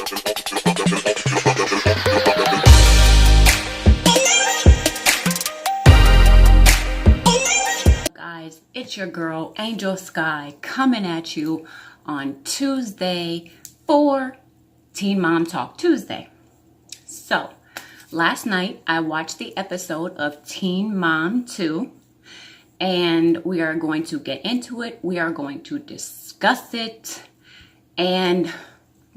Guys, it's your girl Angel Sky coming at you on Tuesday for Teen Mom Talk Tuesday. So last night I watched the episode of Teen Mom 2 and we are going to get into it. We are going to discuss it, and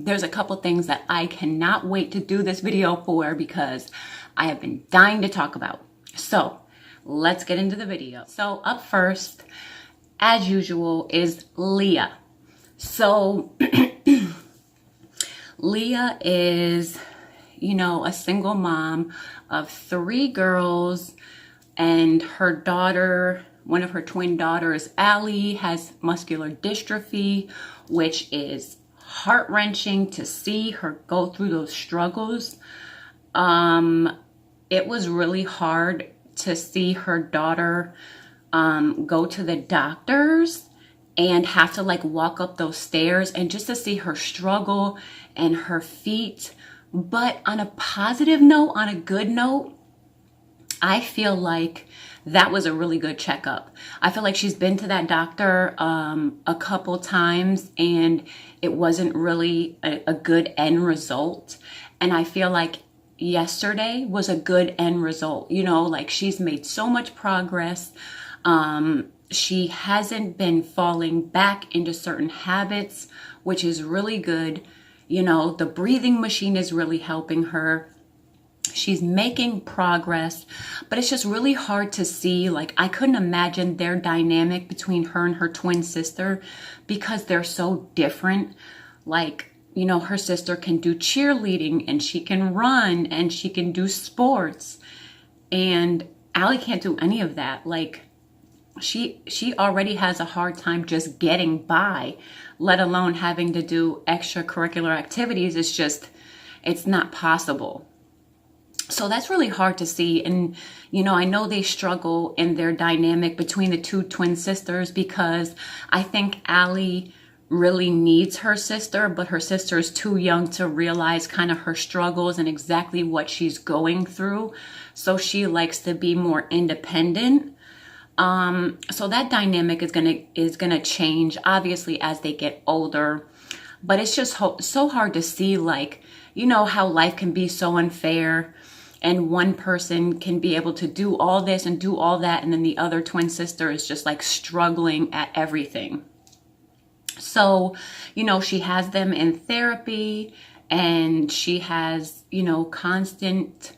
there's a couple things that I cannot wait to do this video for because I have been dying to talk about. So let's get into the video. So up first, as usual, is Leah. So Leah is, a single mom of 3 girls, and her daughter, one of her twin daughters, Allie, has muscular dystrophy, which is heart-wrenching to see her go through those struggles. It was really hard to see her daughter go to the doctors and have to walk up those stairs, and just to see her struggle and her feet. But on a positive note, on a good note, I feel like that was a really good checkup. I feel like she's been to that doctor a couple times and it wasn't really a good end result. And I feel like yesterday was a good end result. She's made so much progress. She hasn't been falling back into certain habits, which is really good. The breathing machine is really helping her. She's making progress, but it's just really hard to see. I couldn't imagine their dynamic between her and her twin sister because they're so different. Her sister can do cheerleading and she can run and she can do sports, and Allie can't do any of that. She already has a hard time just getting by, let alone having to do extracurricular activities. It's not possible. So that's really hard to see. And, I know they struggle in their dynamic between the 2 twin sisters because I think Allie really needs her sister, but her sister is too young to realize kind of her struggles and exactly what she's going through. So she likes to be more independent. So that dynamic is gonna change, obviously, as they get older. But it's just so hard to see, how life can be so unfair. And one person can be able to do all this and do all that, and then the other twin sister is just struggling at everything. So, she has them in therapy, and she has, constant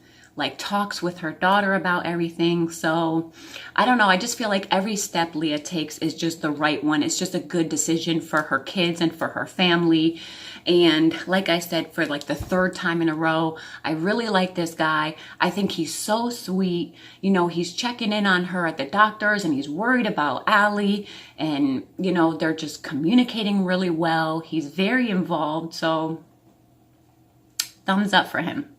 talks with her daughter about everything. So I don't know. I just feel like every step Leah takes is just the right one. It's just a good decision for her kids and for her family. And like I said, for the 3rd time in a row, I really like this guy. I think he's so sweet. He's checking in on her at the doctor's and he's worried about Allie, and, they're just communicating really well. He's very involved. So thumbs up for him.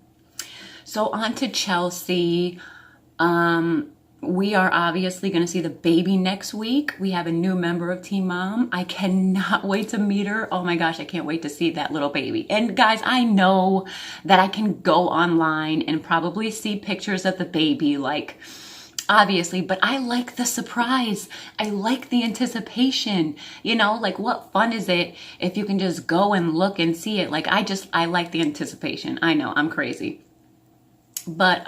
So on to Chelsea. We are obviously going to see the baby next week. We have a new member of Teen Mom. I cannot wait to meet her. Oh my gosh, I can't wait to see that little baby. And guys, I know that I can go online and probably see pictures of the baby, obviously, but I like the surprise. I like the anticipation. What fun is it if you can just go and look and see it? I like the anticipation. I know, I'm crazy. But,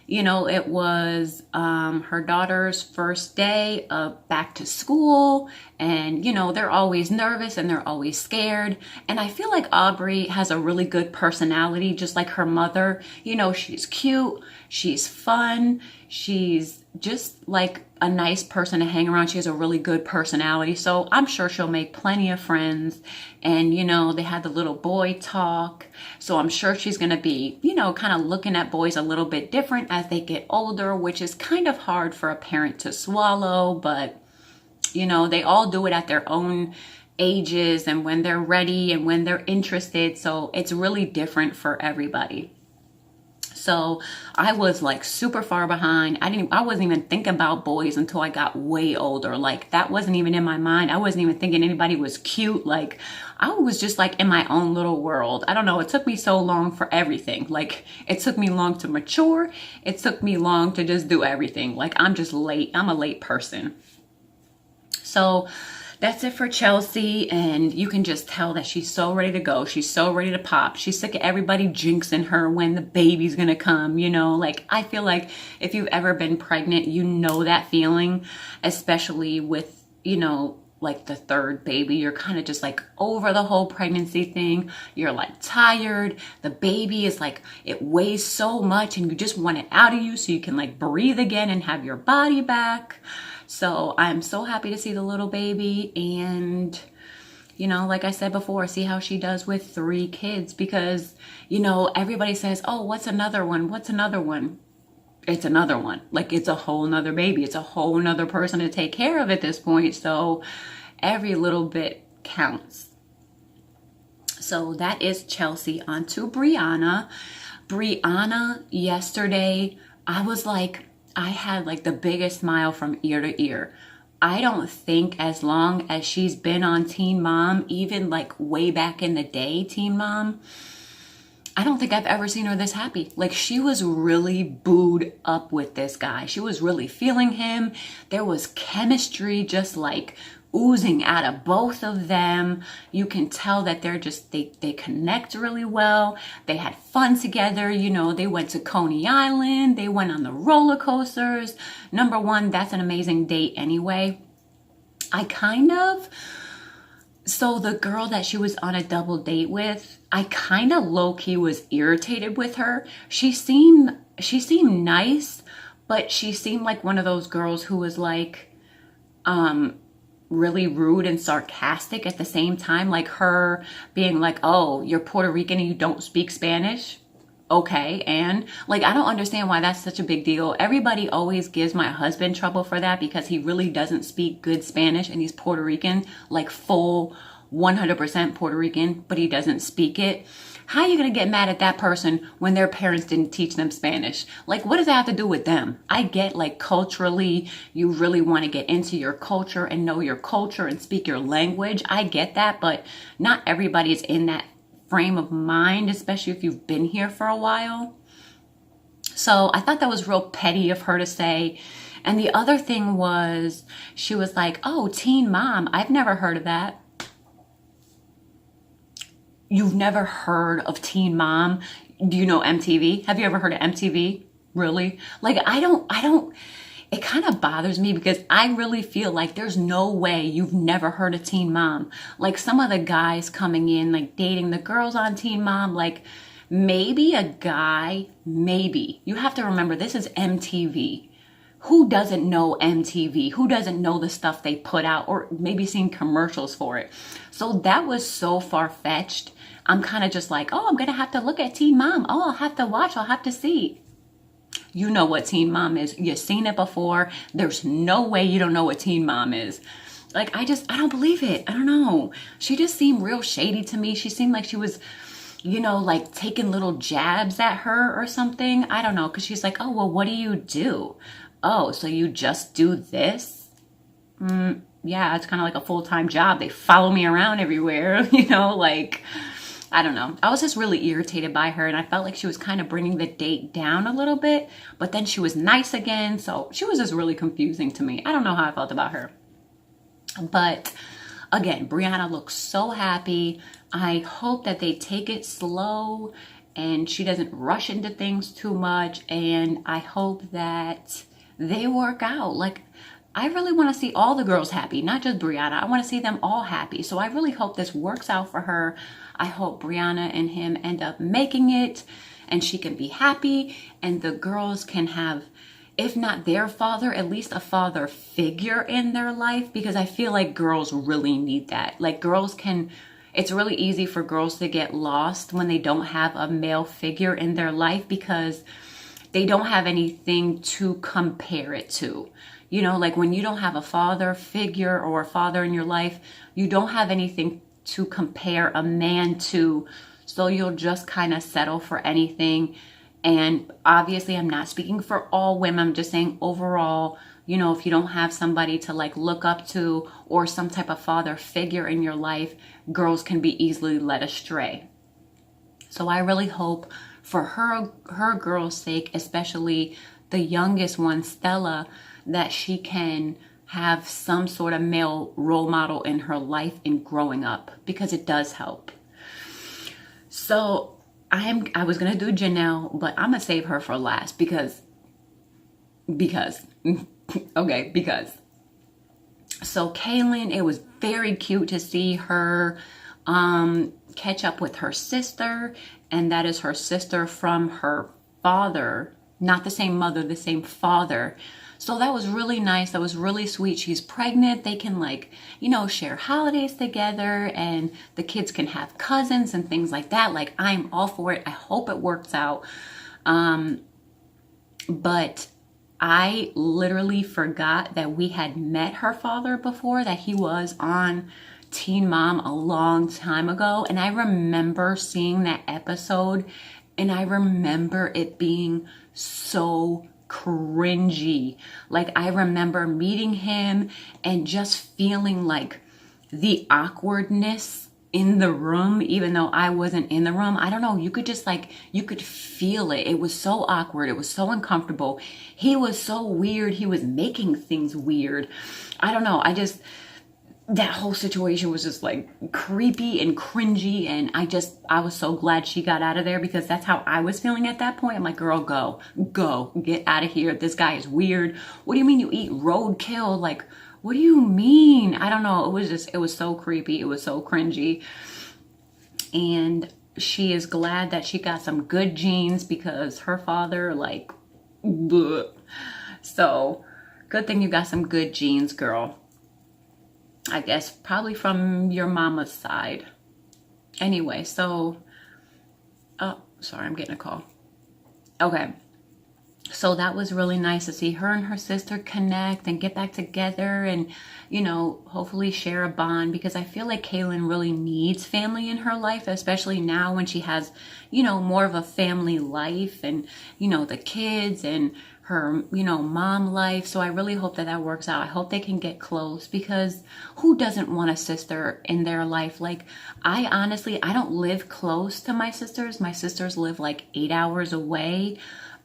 it was her daughter's first day of back to school, and, they're always nervous and they're always scared. And I feel like Aubrey has a really good personality, just like her mother. She's cute, she's fun, she's just a nice person to hang around. She has a really good personality. So I'm sure she'll make plenty of friends. And, they had the little boy talk. So I'm sure she's going to be, kind of looking at boys a little bit different as they get older, which is kind of hard for a parent to swallow. But, they all do it at their own ages and when they're ready and when they're interested. So it's really different for everybody. So I was like super far behind. I wasn't even thinking about boys until I got way older. Like that wasn't even in my mind. I wasn't even thinking anybody was cute. Like I was just like in my own little world. I don't know. It took me so long for everything. Like it took me long to mature. It took me long to just do everything. Like I'm just late. I'm a late person. So that's it for Chelsea, and you can just tell that she's so ready to go. She's so ready to pop. She's sick of everybody jinxing her when the baby's gonna come, you know? Like, I feel like if you've ever been pregnant, you know that feeling, especially with, you know, like the third baby. You're kind of just like over the whole pregnancy thing. You're like tired. The baby is like, it weighs so much and you just want it out of you so you can like breathe again and have your body back. So I'm so happy to see the little baby, and you know, like I said before, see how she does with 3 kids, because you know, everybody says, oh, what's another one? What's another one? It's another one. Like it's a whole nother baby. It's a whole nother person to take care of at this point. So every little bit counts. So that is Chelsea. On to Brianna. Brianna, yesterday, I had like the biggest smile from ear to ear. I don't think as long as she's been on Teen Mom, even like way back in the day, Teen Mom, I don't think I've ever seen her this happy. Like she was really booed up with this guy. She was really feeling him. There was chemistry just like oozing out of both of them. You can tell that they connect really well. They had fun together. You know, they went to Coney Island. They went on the roller coasters. Number one, that's an amazing date anyway. So the girl that she was on a double date with, I kind of low-key was irritated with her. She seemed nice, but she seemed like one of those girls who was like, really rude and sarcastic at the same time. Like her being like, oh, you're Puerto Rican and you don't speak Spanish? Okay, and like, I don't understand why that's such a big deal. Everybody always gives my husband trouble for that because he really doesn't speak good Spanish and he's Puerto Rican, like full 100% Puerto Rican, but he doesn't speak it. How are you going to get mad at that person when their parents didn't teach them Spanish? Like, what does that have to do with them? I get like culturally, you really want to get into your culture and know your culture and speak your language. I get that, but not everybody is in that frame of mind, especially if you've been here for a while. So I thought that was real petty of her to say. And the other thing was, she was like, oh, Teen Mom, I've never heard of that. You've never heard of Teen Mom? Do you know MTV? Have you ever heard of MTV? Really? Like, it kind of bothers me because I really feel like there's no way you've never heard of Teen Mom. Like some of the guys coming in, like dating the girls on Teen Mom, like maybe a guy, maybe. You have to remember, this is MTV. Who doesn't know MTV? Who doesn't know the stuff they put out or maybe seen commercials for it? So that was so far-fetched. I'm kind of just like, oh, I'm going to have to look at Teen Mom. Oh, I'll have to watch. I'll have to see. You know what Teen Mom is. You've seen it before. There's no way you don't know what Teen Mom is. Like, I don't believe it. I don't know. She just seemed real shady to me. She seemed like she was, you know, like taking little jabs at her or something. I don't know. Because she's like, oh, well, what do you do? Oh, so you just do this? Yeah, it's kind of like a full-time job. They follow me around everywhere, you know, like, I don't know. I was just really irritated by her, and I felt like she was kind of bringing the date down a little bit, but then she was nice again, so she was just really confusing to me. I don't know how I felt about her. But again, Brianna looks so happy. I hope that they take it slow and she doesn't rush into things too much, and I hope that they work out. Like, I really want to see all the girls happy, not just Brianna. I want to see them all happy. So I really hope this works out for her. I hope Brianna and him end up making it and she can be happy and the girls can have, if not their father, at least a father figure in their life, because I feel like girls really need that. Like it's really easy for girls to get lost when they don't have a male figure in their life because they don't have anything to compare it to. You know, like when you don't have a father figure or a father in your life, you don't have anything to compare a man to. So you'll just kind of settle for anything. And obviously, I'm not speaking for all women. I'm just saying overall, you know, if you don't have somebody to like look up to or some type of father figure in your life, girls can be easily led astray. So I really hope for her girl's sake, especially the youngest one, Stella, that she can have some sort of male role model in her life in growing up, because it does help. So I was gonna do Janelle, but I'm gonna save her for last because okay, because so Kailyn, it was very cute to see her catch up with her sister, and that is her sister from her father, not the same mother, the same father. So that was really nice. That was really sweet. She's pregnant. They can, like, you know, share holidays together, and the kids can have cousins and things like that. Like, I'm all for it. I hope it works out. But I literally forgot that we had met her father before, that he was on Teen Mom a long time ago. And I remember seeing that episode, and I remember it being so cringy. Like, I remember meeting him and just feeling like the awkwardness in the room, even though I wasn't in the room. I don't know. You could just like, you could feel it. It was so awkward. It was so uncomfortable. He was so weird. He was making things weird. I don't know. That whole situation was just like creepy and cringy. And I was so glad she got out of there, because that's how I was feeling at that point. I'm like, girl, go, get out of here. This guy is weird. What do you mean you eat roadkill? Like, what do you mean? I don't know. It was so creepy. It was so cringy. And she is glad that she got some good genes, because her father, like, bleh. So good thing you got some good genes, girl. I guess probably from your mama's side. Anyway, so, oh, sorry, I'm getting a call. Okay. So that was really nice to see her and her sister connect and get back together and, you know, hopefully share a bond, because I feel like Kailyn really needs family in her life, especially now when she has, you know, more of a family life and, you know, the kids and her, you know, mom life. So I really hope that works out. I hope they can get close, because who doesn't want a sister in their life? Like, I don't live close to my sisters. My sisters live like 8 hours away,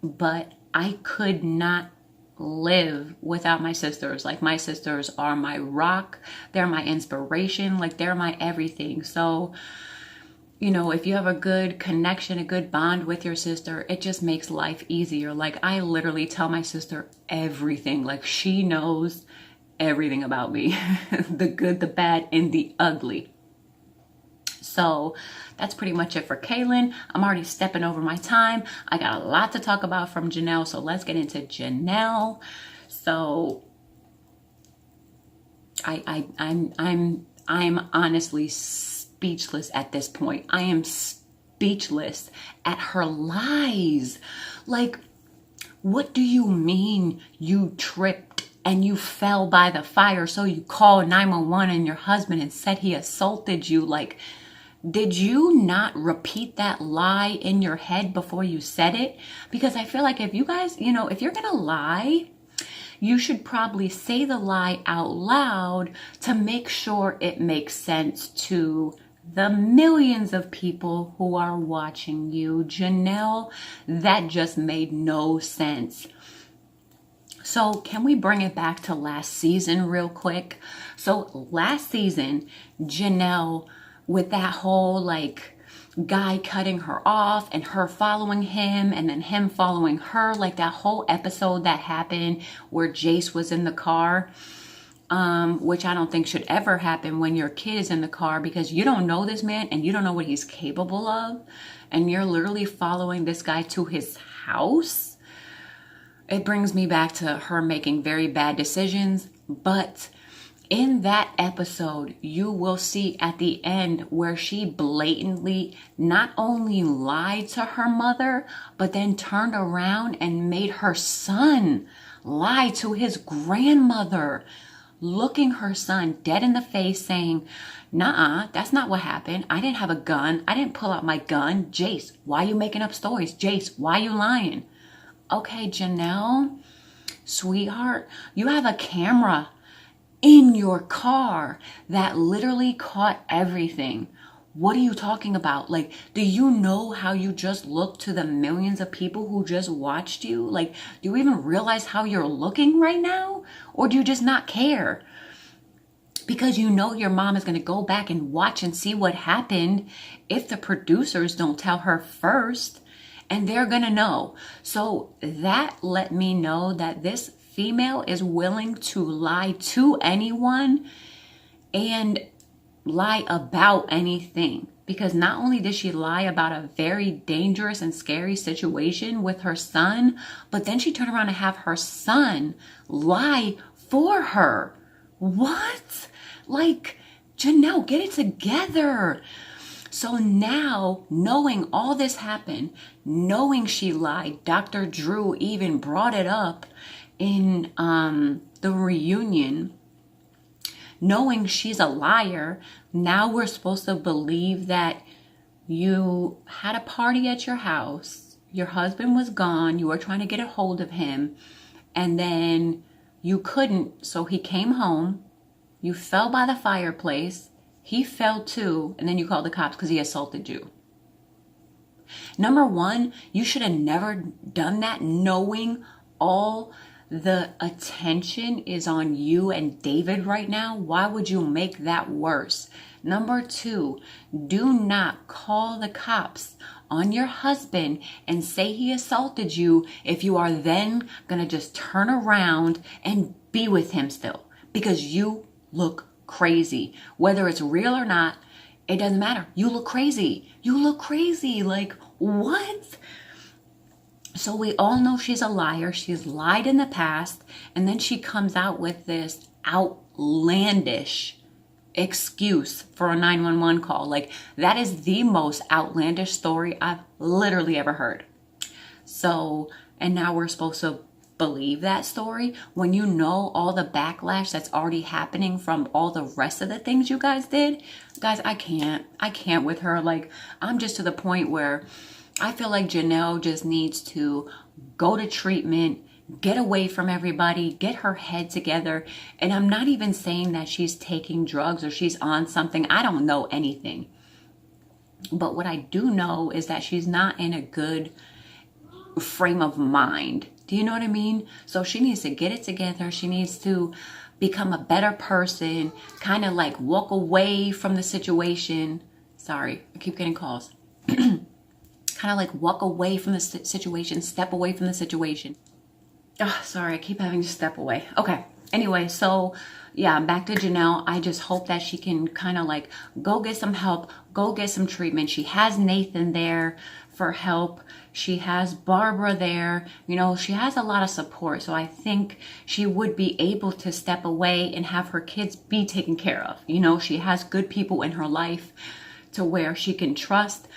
but I could not live without my sisters. Like, my sisters are my rock. They're my inspiration. Like, they're my everything. So, you know, if you have a good connection, a good bond with your sister, it just makes life easier. Like, I literally tell my sister everything. Like, she knows everything about me. The good, the bad, and the ugly. So that's pretty much it for Kailyn. I'm already stepping over my time. I got a lot to talk about from Janelle, so let's get into Janelle. So I'm honestly speechless at this point. I am speechless at her lies. Like, what do you mean you tripped and you fell by the fire, so you called 911 and your husband and said he assaulted you? Like, did you not repeat that lie in your head before you said it? Because I feel like if you guys, you know, if you're gonna lie, you should probably say the lie out loud to make sure it makes sense to the millions of people who are watching you. Janelle, that just made no sense. So can we bring it back to last season real quick? So last season, Janelle, with that whole like guy cutting her off and her following him and then him following her, like that whole episode that happened where Jace was in the car, which I don't think should ever happen when your kid is in the car, because you don't know this man and you don't know what he's capable of, and you're literally following this guy to his house. It brings me back to her making very bad decisions. But in that episode, you will see at the end where she blatantly not only lied to her mother, but then turned around and made her son lie to his grandmother. looking her son dead in the face saying, "Nuh-uh, that's not what happened. I didn't have a gun. I didn't pull out my gun. Jace, why you making up stories? Jace, why you lying?" Okay, Janelle, sweetheart, you have a camera in your car that literally caught everything. What are you talking about? Like, do you know how you just look to the millions of people who just watched you? Like, do you even realize how you're looking right now? Or do you just not care? Because you know your mom is going to go back and watch and see what happened if the producers don't tell her first, and they're going to know. So that let me know that this female is willing to lie to anyone and lie about anything, because not only did she lie about a very dangerous and scary situation with her son, but then she turned around to have her son lie for her. What? Like, Janelle, get it together. So now, knowing all this happened, knowing she lied, Dr. Drew even brought it up in the reunion, knowing she's a liar, now we're supposed to believe that you had a party at your house, your husband was gone, you were trying to get a hold of him, and then you couldn't, so he came home, you fell by the fireplace, he fell too, and then you called the cops because he assaulted you. Number one, you should have never done that, knowing all the attention is on you and David right now. Why would you make that worse? Number two, do not call the cops on your husband and say he assaulted you if you are then going to just turn around and be with him still, because you look crazy. Whether it's real or not, it doesn't matter. You look crazy. You look crazy. Like, what? So we all know she's a liar. She's lied in the past. And then she comes out with this outlandish excuse for a 911 call. Like, that is the most outlandish story I've literally ever heard. So, and now we're supposed to believe that story when you know all the backlash that's already happening from all the rest of the things you guys did. Guys, I can't with her. Like, I'm just to the point where I feel like Janelle just needs to go to treatment, get away from everybody, get her head together. And I'm not even saying that she's taking drugs or she's on something. I don't know anything. But what I do know is that she's not in a good frame of mind. Do you know what I mean? So she needs to get it together. She needs to become a better person, kind of like walk away from the situation. Sorry, I keep getting calls. Kind of like walk away from the situation, step away from the situation. Oh, sorry, I keep having to step away. Okay. Anyway, so yeah, back to Janelle. I just hope that she can kind of like go get some help, go get some treatment. She has Nathan there for help. She has Barbara there. You know, she has a lot of support. So I think she would be able to step away and have her kids be taken care of. You know, she has good people in her life to where she can trust.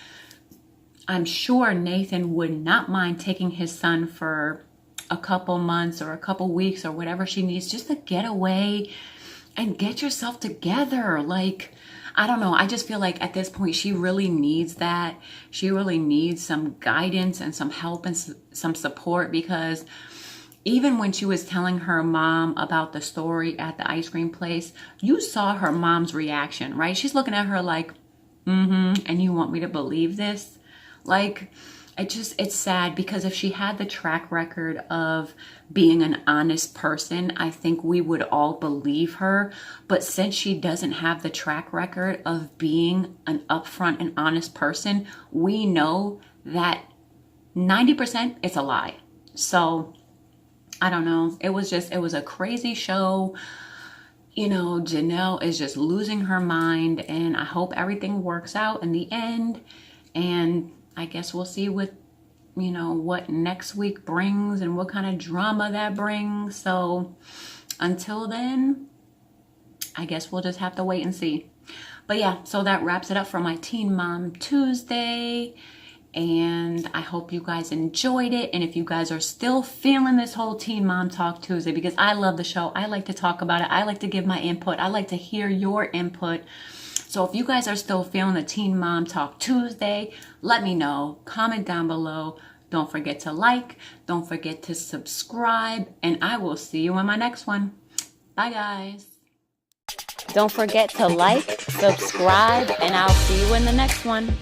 I'm sure Nathan would not mind taking his son for a couple months or a couple weeks or whatever she needs just to get away and get yourself together. Like, I don't know. I just feel like at this point, she really needs that. She really needs some guidance and some help and some support, because even when she was telling her mom about the story at the ice cream place, you saw her mom's reaction, right? She's looking at her like, and you want me to believe this? Like, it's sad, because if she had the track record of being an honest person, I think we would all believe her. But since she doesn't have the track record of being an upfront and honest person, we know that 90% it's a lie. So I don't know. It was a crazy show. You know, Janelle is just losing her mind, and I hope everything works out in the end. And I guess we'll see what next week brings and what kind of drama that brings. So until then, I guess we'll just have to wait and see. But yeah, so that wraps it up for my Teen Mom Tuesday. And I hope you guys enjoyed it. And if you guys are still feeling this whole Teen Mom Talk Tuesday, because I love the show, I like to talk about it, I like to give my input, I like to hear your input. So if you guys are still feeling the Teen Mom Talk Tuesday, let me know. Comment down below. Don't forget to like. Don't forget to subscribe. And I will see you on my next one. Bye, guys. Don't forget to like, subscribe, and I'll see you in the next one.